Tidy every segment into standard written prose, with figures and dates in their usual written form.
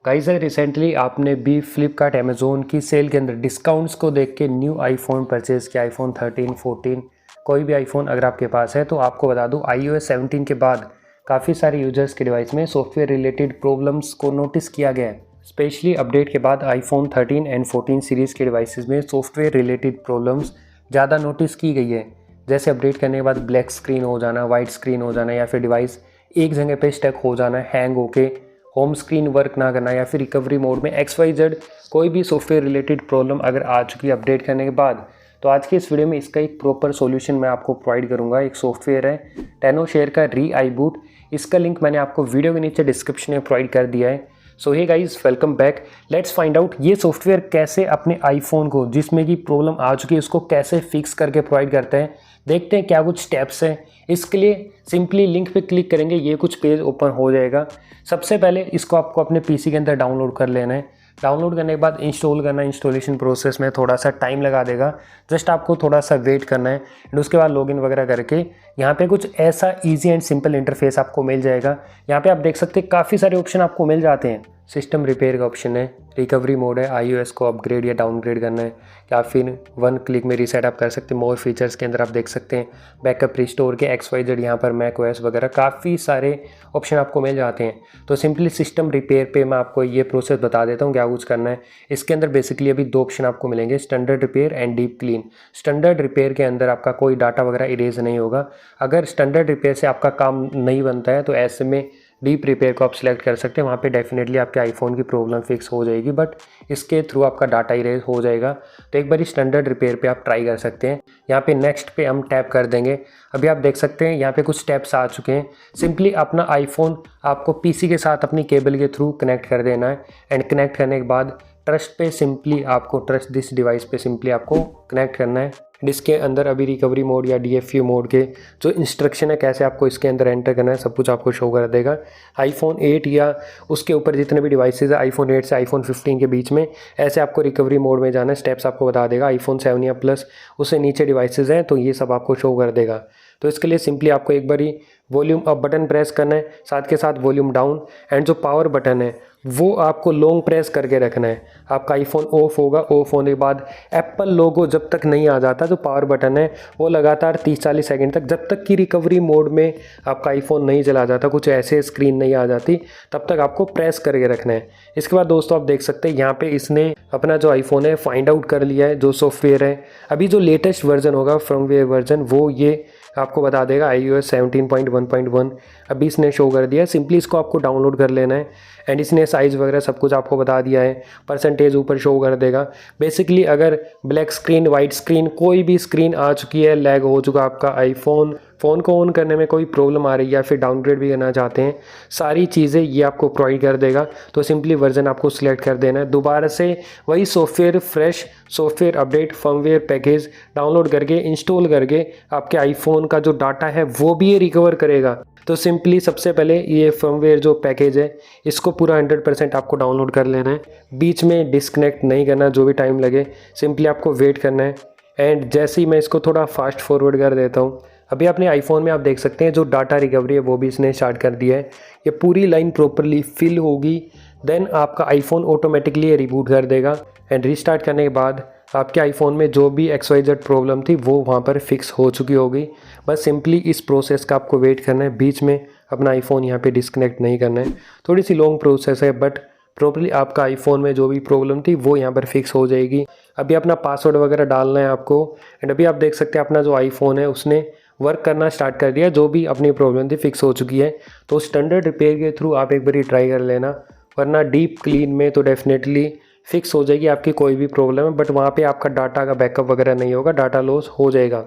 Guys recently आपने भी Flipkart Amazon की सेल के अंदर डिस्काउंट्स को देख के न्यू आईफोन परचेज़ किया, आईफोन 13, 14 कोई भी आईफोन अगर आपके पास है तो आपको बता दूं iOS 17 के बाद काफ़ी सारे यूजर्स के डिवाइस में सॉफ्टवेयर रिलेटेड प्रॉब्लम्स को नोटिस किया गया है। स्पेशली अपडेट के बाद आईफोन 13 एंड 14 सीरीज़ के डिवाइसेस में सॉफ्टवेयर रिलेटेड प्रॉब्लम्स ज़्यादा नोटिस की गई है। जैसे अपडेट करने के बाद ब्लैक स्क्रीन हो जाना, वाइट स्क्रीन हो जाना, या फिर डिवाइस एक जगह पे स्टक हो जाना, हैंग होके होम स्क्रीन वर्क ना करना, या फिर रिकवरी मोड में XYZ कोई भी सॉफ्टवेयर रिलेटेड प्रॉब्लम अगर आ चुकी है अपडेट करने के बाद, तो आज की इस वीडियो में इसका एक प्रॉपर सॉल्यूशन मैं आपको प्रोवाइड करूंगा। एक सॉफ्टवेयर है टेनोशेयर का री-आईबूट, इसका लिंक मैंने आपको वीडियो के नीचे डिस्क्रिप्शन में प्रोवाइड कर दिया है। So hey guys, welcome back. Let's find out ये सॉफ्टवेयर कैसे अपने आईफोन को जिसमें की प्रॉब्लम आ चुकी है उसको कैसे फिक्स करके प्रोवाइड करते हैं। देखते हैं क्या कुछ स्टेप्स हैं। इसके लिए सिंपली लिंक पे क्लिक करेंगे, ये कुछ पेज ओपन हो जाएगा। सबसे पहले इसको आपको अपने पीसी के अंदर डाउनलोड कर लेना है। डाउनलोड करने के बाद इंस्टॉल करना है। इंस्टॉलेशन प्रोसेस में थोड़ा सा टाइम लगा देगा, जस्ट आपको थोड़ा सा वेट करना है। एंड उसके बाद लॉगिन वगैरह करके यहाँ पे कुछ ऐसा इजी एंड सिंपल इंटरफेस आपको मिल जाएगा। यहाँ पे आप देख सकते हैं काफ़ी सारे ऑप्शन आपको मिल जाते हैं। सिस्टम रिपेयर का ऑप्शन है, रिकवरी मोड है, iOS को अपग्रेड या डाउनग्रेड करना है, या फिर वन क्लिक में रीसेट आप कर सकते हैं। मोर फीचर्स के अंदर आप देख सकते हैं बैकअप रिस्टोर के XYZ, यहाँ पर macOS वगैरह काफ़ी सारे ऑप्शन आपको मिल जाते हैं। तो सिंपली सिस्टम रिपेयर पे मैं आपको ये प्रोसेस बता देता हूँ क्या कुछ करना है। इसके अंदर बेसिकली अभी दो ऑप्शन आपको मिलेंगे, standard repair and deep clean. Standard repair के अंदर आपका कोई डाटा वगैरह इरेज नहीं होगा। अगर स्टैंडर्ड रिपेयर से आपका काम नहीं बनता है तो ऐसे में डीप रिपेयर को आप सिलेक्ट कर सकते हैं। वहाँ पे डेफिनेटली आपके आईफोन की प्रॉब्लम फिक्स हो जाएगी, बट इसके थ्रू आपका डाटा इरेज हो जाएगा। तो एक बार स्टैंडर्ड रिपेयर पे आप ट्राई कर सकते हैं। यहाँ पे नेक्स्ट पे हम टैप कर देंगे। अभी आप देख सकते हैं यहाँ पे कुछ स्टेप्स आ चुके हैं। सिंपली अपना आईफोन आपको पीसी के साथ अपनी केबल के थ्रू कनेक्ट कर देना है। एंड कनेक्ट करने के बाद ट्रस्ट पे सिंपली आपको ट्रस्ट दिस डिवाइस पे सिंपली आपको कनेक्ट करना है। इसके अंदर अभी रिकवरी मोड या DFU मोड के जो इंस्ट्रक्शन है कैसे आपको इसके अंदर एंटर करना है सब कुछ आपको शो कर देगा। आईफोन 8 या उसके ऊपर जितने भी डिवाइसेस है आईफोन 8 से आईफोन 15 के बीच में ऐसे आपको रिकवरी मोड में जाना है। स्टेप्स आपको बता देगा। आईफोन 7 या प्लस उससे नीचे डिवाइसेस हैं तो ये सब आपको शो कर देगा। तो इसके लिए सिंपली आपको एक बारी वॉल्यूम अप बटन प्रेस करना है, साथ के साथ वॉल्यूम डाउन, एंड जो पावर बटन है वो आपको लॉन्ग प्रेस करके रखना है। आपका आईफोन ऑफ होगा। ऑफ होने के बाद एप्पल लोगो जब तक नहीं आ जाता जो पावर बटन है वो लगातार 30-40 सेकंड तक, जब तक कि रिकवरी मोड में आपका आईफोन नहीं चला जाता, कुछ ऐसे स्क्रीन नहीं आ जाती, तब तक आपको प्रेस करके रखना है। इसके बाद दोस्तों आप देख सकते हैं यहाँ पे इसने अपना जो आईफोन है फाइंड आउट कर लिया है। जो सॉफ्टवेयर है अभी जो लेटेस्ट वर्जन होगा फर्मवेयर वर्जन वो ये आपको बता देगा iOS 17.1.1 अभी इसने शो कर दिया है। सिंपली इसको आपको डाउनलोड कर लेना है। एंड इसने साइज़ वगैरह सब कुछ आपको बता दिया है। परसेंटेज ऊपर शो कर देगा। बेसिकली अगर ब्लैक स्क्रीन, वाइट स्क्रीन, कोई भी स्क्रीन आ चुकी है, लैग हो चुका आपका आईफोन, फ़ोन को ऑन करने में कोई प्रॉब्लम आ रही है या फिर डाउनग्रेड भी करना चाहते हैं, सारी चीज़ें ये आपको प्रोवाइड कर देगा। तो सिंपली वर्जन आपको सिलेक्ट कर देना है। दोबारा से वही software fresh software update firmware package download करके इंस्टॉल करके आपके आईफोन का जो डाटा है वो भी ये रिकवर करेगा। तो सिंपली सबसे पहले ये फर्मवेयर जो पैकेज है इसको पूरा 100% आपको डाउनलोड कर लेना है। बीच में डिस्कनेक्ट नहीं करना, जो भी टाइम लगे सिंपली आपको वेट करना है। एंड जैसे ही मैं इसको थोड़ा फास्ट फॉरवर्ड कर देता हूँ, अभी अपने आईफोन में आप देख सकते हैं जो डाटा रिकवरी है वो भी इसने स्टार्ट कर दिया है। ये पूरी लाइन प्रॉपरली फिल होगी, देन आपका आईफोन ऑटोमेटिकली रिबूट कर देगा। एंड रीस्टार्ट करने के बाद आपके आईफोन में जो भी XYZ प्रॉब्लम थी वो वहाँ पर फिक्स हो चुकी होगी। बस सिंपली इस प्रोसेस का आपको वेट करना है। बीच में अपना आईफोन यहाँ पे डिस्कनेक्ट नहीं करना है। थोड़ी सी लॉन्ग प्रोसेस है, बट प्रॉपरली आपका आईफोन में जो भी प्रॉब्लम थी वो यहाँ पर फिक्स हो जाएगी। अभी अपना पासवर्ड वगैरह डालना है आपको। एंड अभी आप देख सकते हैं अपना जो आईफोन है उसने वर्क करना स्टार्ट कर दिया। जो भी अपनी प्रॉब्लम थी फिक्स हो चुकी है। तो स्टैंडर्ड रिपेयर के थ्रू आप एक बार ट्राई कर लेना, वरना डीप क्लीन में तो डेफिनेटली फिक्स हो जाएगी आपकी कोई भी प्रॉब्लम है, बट वहाँ पे आपका डाटा का बैकअप वगैरह नहीं होगा, डाटा लॉस हो जाएगा।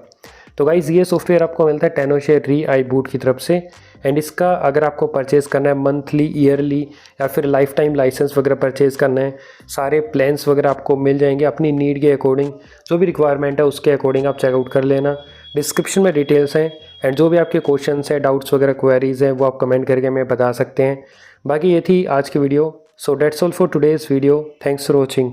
तो गाइज़ ये सॉफ्टवेयर आपको मिलता है टेनोशेयर री-आईबूट की तरफ से। एंड इसका अगर आपको परचेज़ करना है मंथली, ईयरली या फिर लाइफ टाइम लाइसेंस वगैरह परचेज़ करना है, सारे प्लान्स वगैरह आपको मिल जाएंगे अपनी नीड के अकॉर्डिंग। जो भी रिक्वायरमेंट है उसके अकॉर्डिंग आप चेकआउट कर लेना। डिस्क्रिप्शन में डिटेल्स हैं। एंड जो भी आपके क्वेश्चंस हैं, डाउट्स वगैरह, क्वेरीज हैं वो आप कमेंट करके हमें बता सकते हैं। बाकी ये थी आज की video. So that's all for today's video. Thanks for watching.